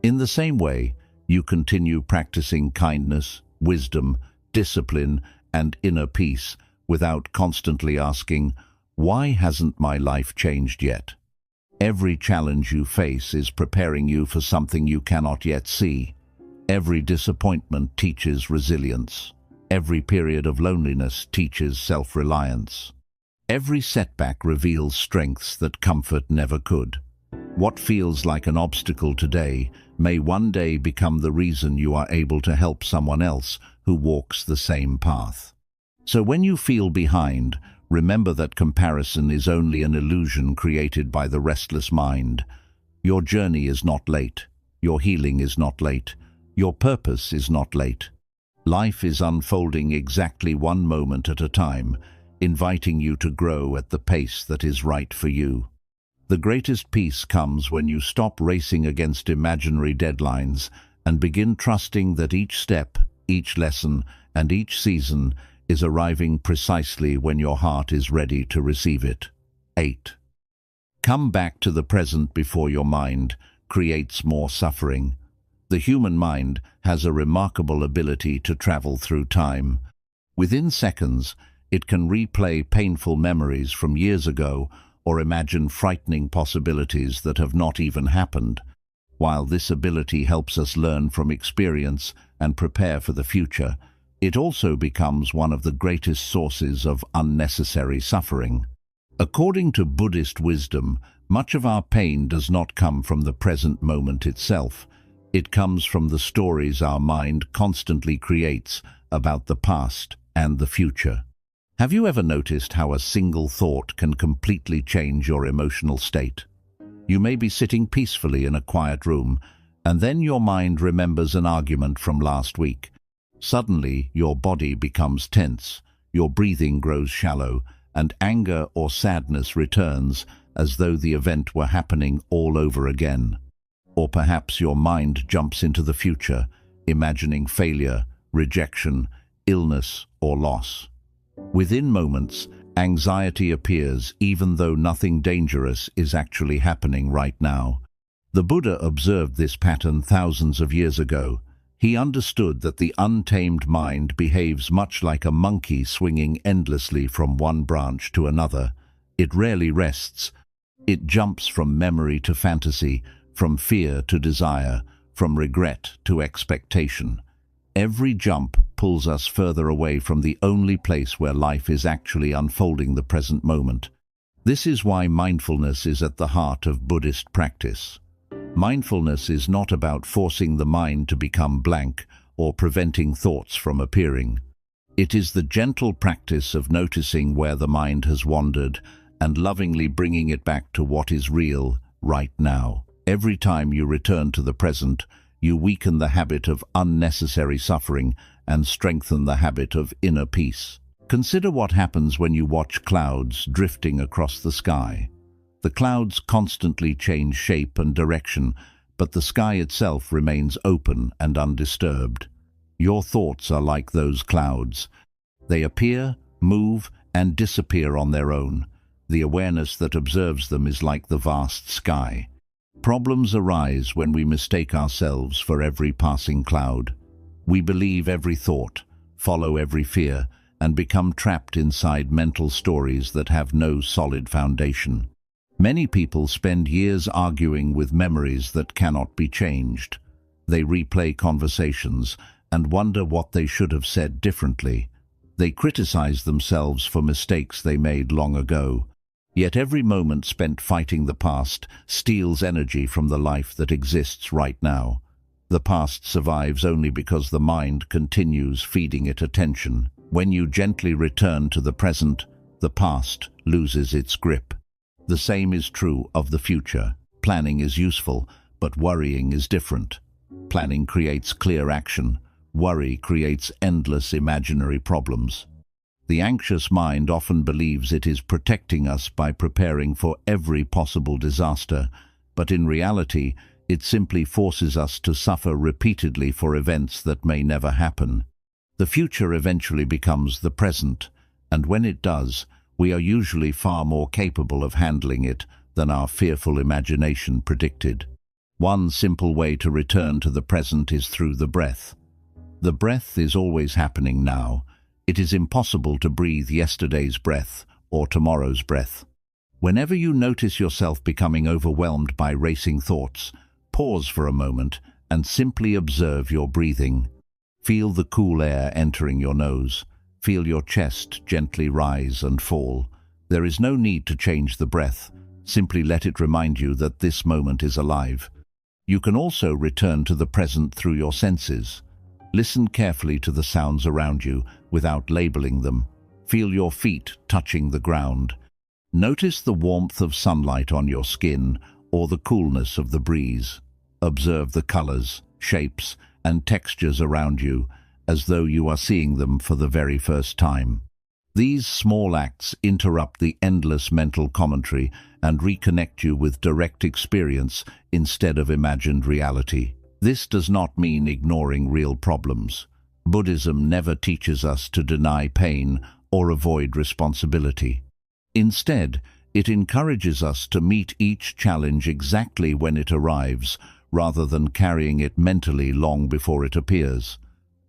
In the same way, you continue practicing kindness, wisdom, discipline, and inner peace without constantly asking, "Why hasn't my life changed yet?" Every challenge you face is preparing you for something you cannot yet see. Every disappointment teaches resilience. Every period of loneliness teaches self-reliance. Every setback reveals strengths that comfort never could. What feels like an obstacle today may one day become the reason you are able to help someone else who walks the same path. So when you feel behind, remember that comparison is only an illusion created by the restless mind. Your journey is not late. Your healing is not late. Your purpose is not late. Life is unfolding exactly one moment at a time, inviting you to grow at the pace that is right for you. The greatest peace comes when you stop racing against imaginary deadlines and begin trusting that each step, each lesson, and each season is arriving precisely when your heart is ready to receive it. 8. Come back to the present before your mind creates more suffering. The human mind has a remarkable ability to travel through time. Within seconds, it can replay painful memories from years ago or imagine frightening possibilities that have not even happened. While this ability helps us learn from experience and prepare for the future, it also becomes one of the greatest sources of unnecessary suffering. According to Buddhist wisdom, much of our pain does not come from the present moment itself. It comes from the stories our mind constantly creates about the past and the future. Have you ever noticed how a single thought can completely change your emotional state? You may be sitting peacefully in a quiet room, and then your mind remembers an argument from last week. Suddenly, your body becomes tense, your breathing grows shallow, and anger or sadness returns as though the event were happening all over again. Or perhaps your mind jumps into the future, imagining failure, rejection, illness, or loss. Within moments, anxiety appears even though nothing dangerous is actually happening right now. The Buddha observed this pattern thousands of years ago. He understood that the untamed mind behaves much like a monkey swinging endlessly from one branch to another. It rarely rests. It jumps from memory to fantasy, from fear to desire, from regret to expectation. Every jump pulls us further away from the only place where life is actually unfolding, the present moment. This is why mindfulness is at the heart of Buddhist practice. Mindfulness is not about forcing the mind to become blank or preventing thoughts from appearing. It is the gentle practice of noticing where the mind has wandered and lovingly bringing it back to what is real right now. Every time you return to the present, you weaken the habit of unnecessary suffering and strengthen the habit of inner peace. Consider what happens when you watch clouds drifting across the sky. The clouds constantly change shape and direction, but the sky itself remains open and undisturbed. Your thoughts are like those clouds. They appear, move, and disappear on their own. The awareness that observes them is like the vast sky. Problems arise when we mistake ourselves for every passing cloud. We believe every thought, follow every fear, and become trapped inside mental stories that have no solid foundation. Many people spend years arguing with memories that cannot be changed. They replay conversations and wonder what they should have said differently. They criticize themselves for mistakes they made long ago. Yet every moment spent fighting the past steals energy from the life that exists right now. The past survives only because the mind continues feeding it attention. When you gently return to the present, the past loses its grip. The same is true of the future. Planning is useful, but worrying is different. Planning creates clear action. Worry creates endless imaginary problems. The anxious mind often believes it is protecting us by preparing for every possible disaster, but in reality, it simply forces us to suffer repeatedly for events that may never happen. The future eventually becomes the present, and when it does, we are usually far more capable of handling it than our fearful imagination predicted. One simple way to return to the present is through the breath. The breath is always happening now. It is impossible to breathe yesterday's breath or tomorrow's breath. Whenever you notice yourself becoming overwhelmed by racing thoughts, pause for a moment and simply observe your breathing. Feel the cool air entering your nose. Feel your chest gently rise and fall. There is no need to change the breath. Simply let it remind you that this moment is alive. You can also return to the present through your senses. Listen carefully to the sounds around you without labeling them. Feel your feet touching the ground. Notice the warmth of sunlight on your skin or the coolness of the breeze. Observe the colors, shapes, and textures around you as though you are seeing them for the very first time. These small acts interrupt the endless mental commentary and reconnect you with direct experience instead of imagined reality. This does not mean ignoring real problems. Buddhism never teaches us to deny pain or avoid responsibility. Instead, it encourages us to meet each challenge exactly when it arrives, rather than carrying it mentally long before it appears.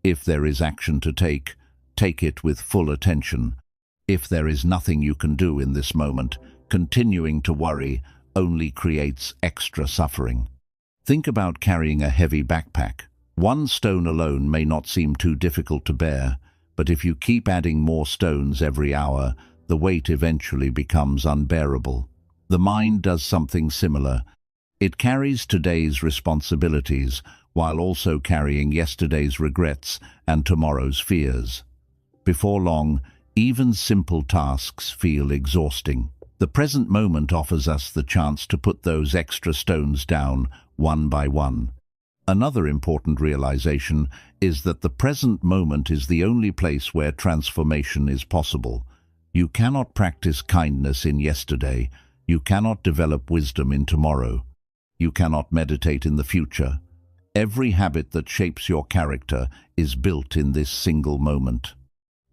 If there is action to take, take it with full attention. If there is nothing you can do in this moment, continuing to worry only creates extra suffering. Think about carrying a heavy backpack. One stone alone may not seem too difficult to bear, but if you keep adding more stones every hour, the weight eventually becomes unbearable. The mind does something similar. It carries today's responsibilities while also carrying yesterday's regrets and tomorrow's fears. Before long, even simple tasks feel exhausting. The present moment offers us the chance to put those extra stones down one by one. Another important realization is that the present moment is the only place where transformation is possible. You cannot practice kindness in yesterday. You cannot develop wisdom in tomorrow. You cannot meditate in the future. Every habit that shapes your character is built in this single moment.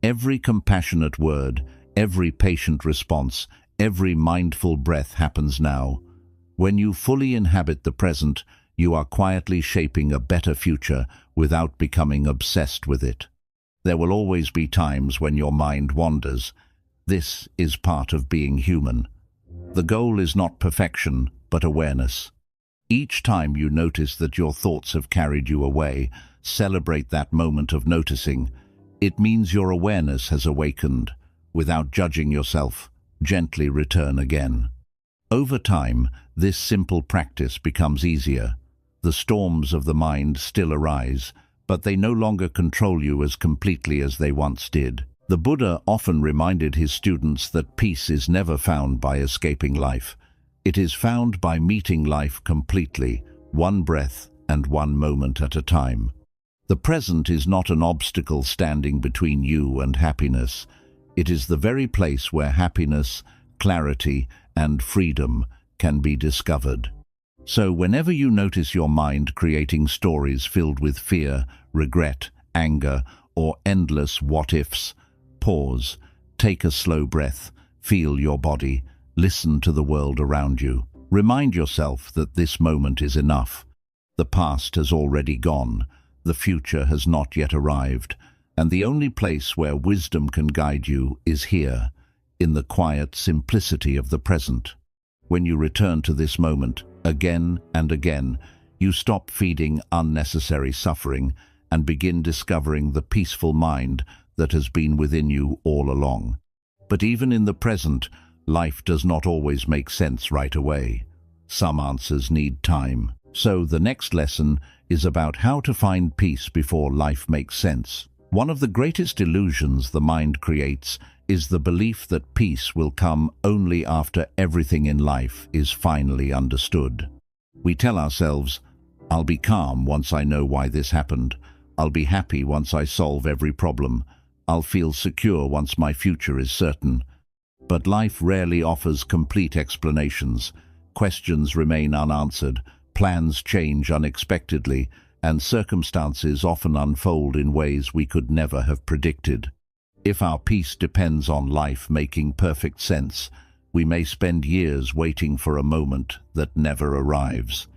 Every compassionate word, every patient response, every mindful breath happens now. When you fully inhabit the present, you are quietly shaping a better future without becoming obsessed with it. There will always be times when your mind wanders. This is part of being human. The goal is not perfection, but awareness. Each time you notice that your thoughts have carried you away, celebrate that moment of noticing. It means your awareness has awakened. Without judging yourself, gently return again. Over time, this simple practice becomes easier. The storms of the mind still arise, but they no longer control you as completely as they once did. The Buddha often reminded his students that peace is never found by escaping life. It is found by meeting life completely, one breath and one moment at a time. The present is not an obstacle standing between you and happiness. It is the very place where happiness, clarity, and freedom can be discovered. So whenever you notice your mind creating stories filled with fear, regret, anger, or endless what-ifs, pause, take a slow breath, feel your body, listen to the world around you. Remind yourself that this moment is enough. The past has already gone, the future has not yet arrived, and the only place where wisdom can guide you is here, in the quiet simplicity of the present. When you return to this moment, again and again, you stop feeding unnecessary suffering and begin discovering the peaceful mind that has been within you all along. But even in the present, life does not always make sense right away. Some answers need time. So the next lesson is about how to find peace before life makes sense. One of the greatest illusions the mind creates is the belief that peace will come only after everything in life is finally understood. We tell ourselves, "I'll be calm once I know why this happened. I'll be happy once I solve every problem. I'll feel secure once my future is certain." But life rarely offers complete explanations. Questions remain unanswered, plans change unexpectedly, and circumstances often unfold in ways we could never have predicted. If our peace depends on life making perfect sense, we may spend years waiting for a moment that never arrives.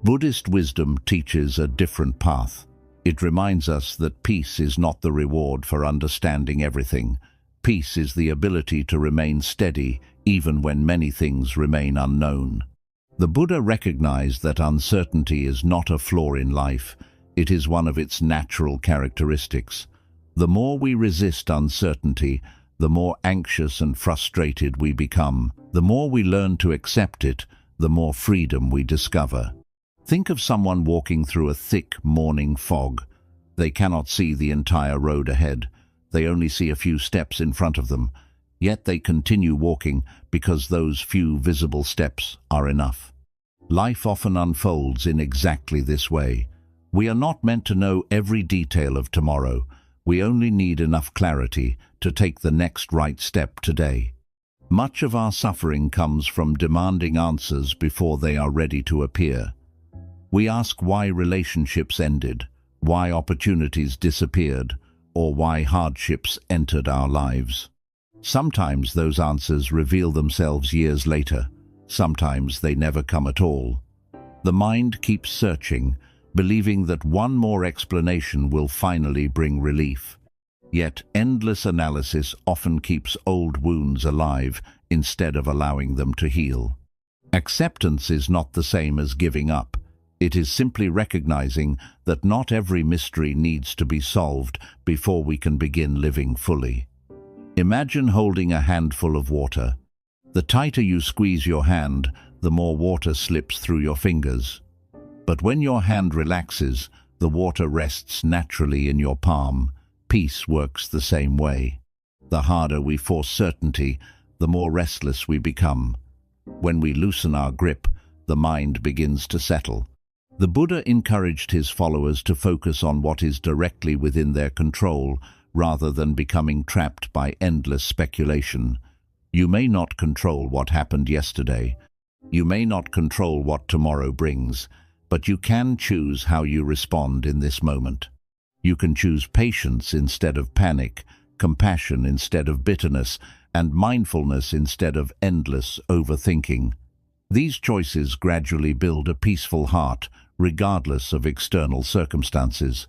Buddhist wisdom teaches a different path. It reminds us that peace is not the reward for understanding everything. Peace is the ability to remain steady even when many things remain unknown. The Buddha recognized that uncertainty is not a flaw in life, it is one of its natural characteristics. The more we resist uncertainty, the more anxious and frustrated we become. The more we learn to accept it, the more freedom we discover. Think of someone walking through a thick morning fog. They cannot see the entire road ahead. They only see a few steps in front of them. Yet they continue walking because those few visible steps are enough. Life often unfolds in exactly this way. We are not meant to know every detail of tomorrow. We only need enough clarity to take the next right step today. Much of our suffering comes from demanding answers before they are ready to appear. We ask why relationships ended, why opportunities disappeared, or why hardships entered our lives. Sometimes those answers reveal themselves years later. Sometimes they never come at all. The mind keeps searching, believing that one more explanation will finally bring relief. Yet endless analysis often keeps old wounds alive instead of allowing them to heal. Acceptance is not the same as giving up. It is simply recognizing that not every mystery needs to be solved before we can begin living fully. Imagine holding a handful of water. The tighter you squeeze your hand, the more water slips through your fingers. But when your hand relaxes, the water rests naturally in your palm. Peace works the same way. The harder we force certainty, the more restless we become. When we loosen our grip, the mind begins to settle. The Buddha encouraged his followers to focus on what is directly within their control, rather than becoming trapped by endless speculation. You may not control what happened yesterday. You may not control what tomorrow brings, but you can choose how you respond in this moment. You can choose patience instead of panic, compassion instead of bitterness, and mindfulness instead of endless overthinking. These choices gradually build a peaceful heart, regardless of external circumstances.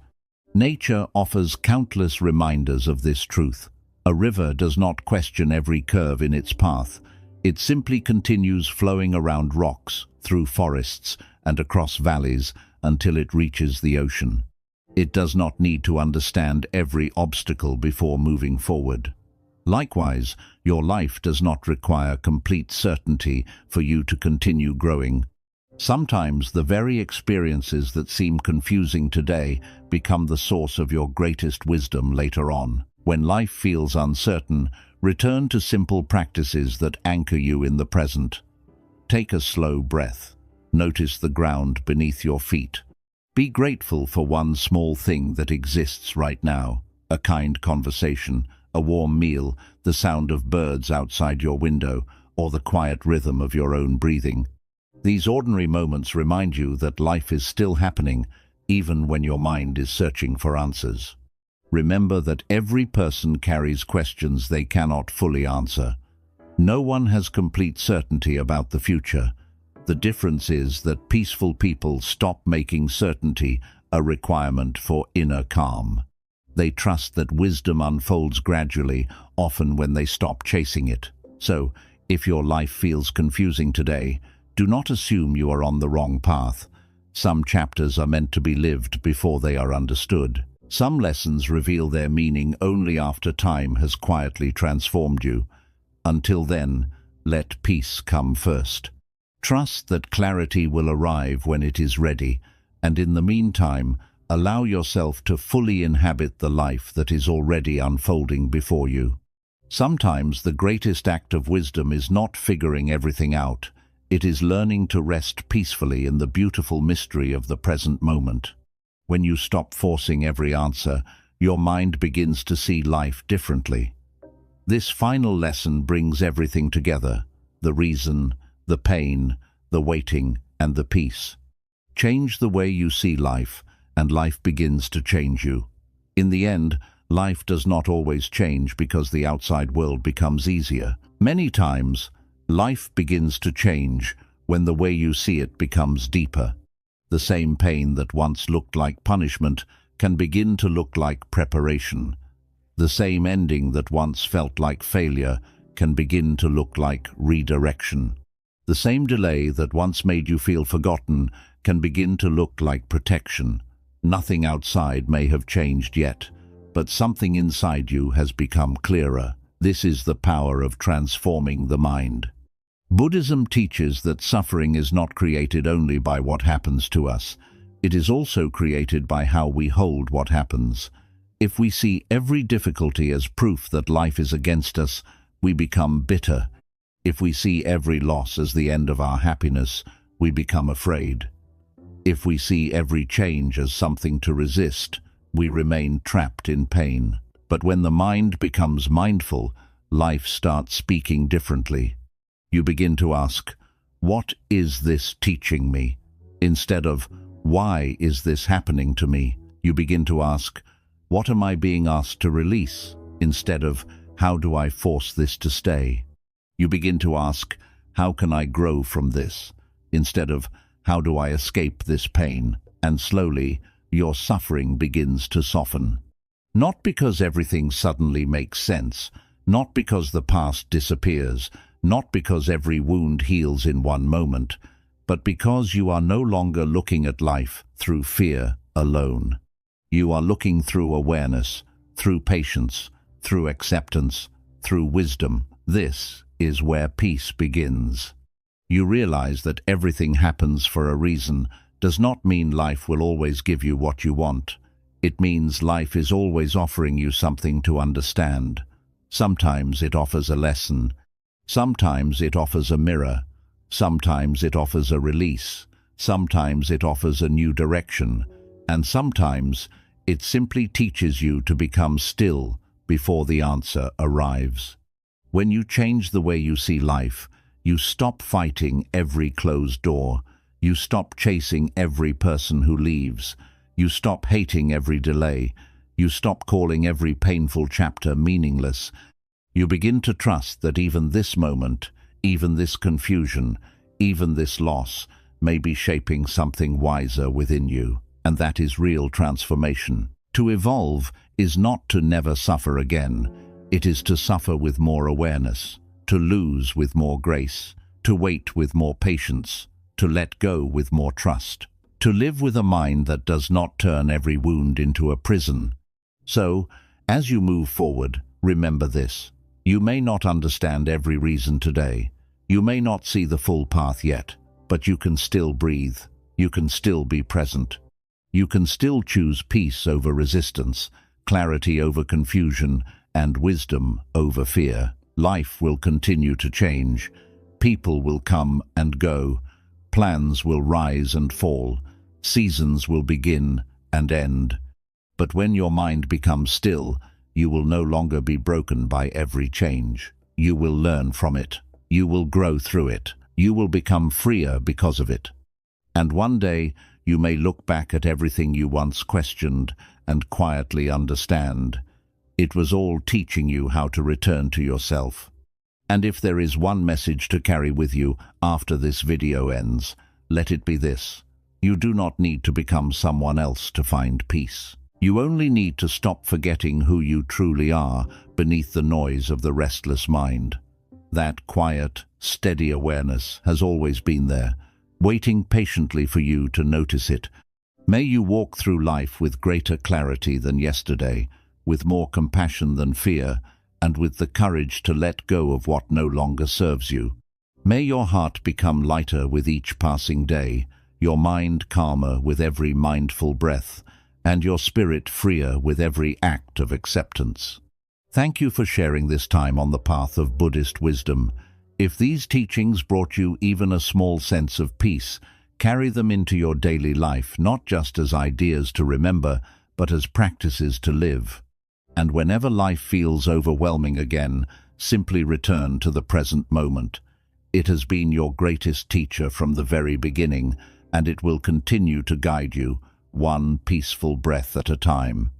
Nature offers countless reminders of this truth. A river does not question every curve in its path. It simply continues flowing around rocks, through forests, and across valleys until it reaches the ocean. It does not need to understand every obstacle before moving forward. Likewise, your life does not require complete certainty for you to continue growing. Sometimes the very experiences that seem confusing today become the source of your greatest wisdom later on. When life feels uncertain, return to simple practices that anchor you in the present. Take a slow breath. Notice the ground beneath your feet. Be grateful for one small thing that exists right now. A kind conversation, a warm meal, the sound of birds outside your window, or the quiet rhythm of your own breathing. These ordinary moments remind you that life is still happening, even when your mind is searching for answers. Remember that every person carries questions they cannot fully answer. No one has complete certainty about the future. The difference is that peaceful people stop making certainty a requirement for inner calm. They trust that wisdom unfolds gradually, often when they stop chasing it. So, if your life feels confusing today, do not assume you are on the wrong path. Some chapters are meant to be lived before they are understood. Some lessons reveal their meaning only after time has quietly transformed you. Until then, let peace come first. Trust that clarity will arrive when it is ready, And in the meantime, allow yourself to fully inhabit the life that is already unfolding before you. Sometimes the greatest act of wisdom is not figuring everything out. It is learning to rest peacefully in the beautiful mystery of the present moment. When you stop forcing every answer, your mind begins to see life differently. This final lesson brings everything together: the reason, the pain, the waiting, and the peace. Change the way you see life, and life begins to change you. In the end, life does not always change because the outside world becomes easier. Many times, life begins to change when the way you see it becomes deeper. The same pain that once looked like punishment can begin to look like preparation. The same ending that once felt like failure can begin to look like redirection. The same delay that once made you feel forgotten can begin to look like protection. Nothing outside may have changed yet, but something inside you has become clearer. This is the power of transforming the mind. Buddhism teaches that suffering is not created only by what happens to us. It is also created by how we hold what happens. If we see every difficulty as proof that life is against us, we become bitter. If we see every loss as the end of our happiness, we become afraid. If we see every change as something to resist, we remain trapped in pain. But when the mind becomes mindful, life starts speaking differently. You begin to ask, "What is this teaching me?" Instead of, "Why is this happening to me?" you begin to ask, "What am I being asked to release?" Instead of, "How do I force this to stay?" You begin to ask, "How can I grow from this?" Instead of, "How do I escape this pain?" And slowly, your suffering begins to soften. Not because everything suddenly makes sense, not because the past disappears, not because every wound heals in one moment, but because you are no longer looking at life through fear alone. You are looking through awareness, through patience, through acceptance, through wisdom. This is where peace begins. You realize that everything happens for a reason does not mean life will always give you what you want. It means life is always offering you something to understand. Sometimes it offers a lesson. Sometimes it offers a mirror. Sometimes it offers a release. Sometimes it offers a new direction. And sometimes it simply teaches you to become still before the answer arrives. When you change the way you see life, you stop fighting every closed door. You stop chasing every person who leaves. You stop hating every delay. You stop calling every painful chapter meaningless. You begin to trust that even this moment, even this confusion, even this loss may be shaping something wiser within you. And that is real transformation. To evolve is not to never suffer again. It is to suffer with more awareness, to lose with more grace, to wait with more patience, to let go with more trust, to live with a mind that does not turn every wound into a prison. So, as you move forward, remember this. You may not understand every reason today. You may not see the full path yet, but you can still breathe. You can still be present. You can still choose peace over resistance, clarity over confusion, and wisdom over fear. Life will continue to change. People will come and go. Plans will rise and fall. Seasons will begin and end. But when your mind becomes still, you will no longer be broken by every change. You will learn from it. You will grow through it. You will become freer because of it. And one day, you may look back at everything you once questioned and quietly understand. It was all teaching you how to return to yourself. And if there is one message to carry with you after this video ends, let it be this. You do not need to become someone else to find peace. You only need to stop forgetting who you truly are beneath the noise of the restless mind. That quiet, steady awareness has always been there, waiting patiently for you to notice it. May you walk through life with greater clarity than yesterday, with more compassion than fear, and with the courage to let go of what no longer serves you. May your heart become lighter with each passing day, your mind calmer with every mindful breath, and your spirit freer with every act of acceptance. Thank you for sharing this time on the path of Buddhist wisdom. If these teachings brought you even a small sense of peace, carry them into your daily life, not just as ideas to remember, but as practices to live. And whenever life feels overwhelming again, simply return to the present moment. It has been your greatest teacher from the very beginning, and it will continue to guide you, one peaceful breath at a time.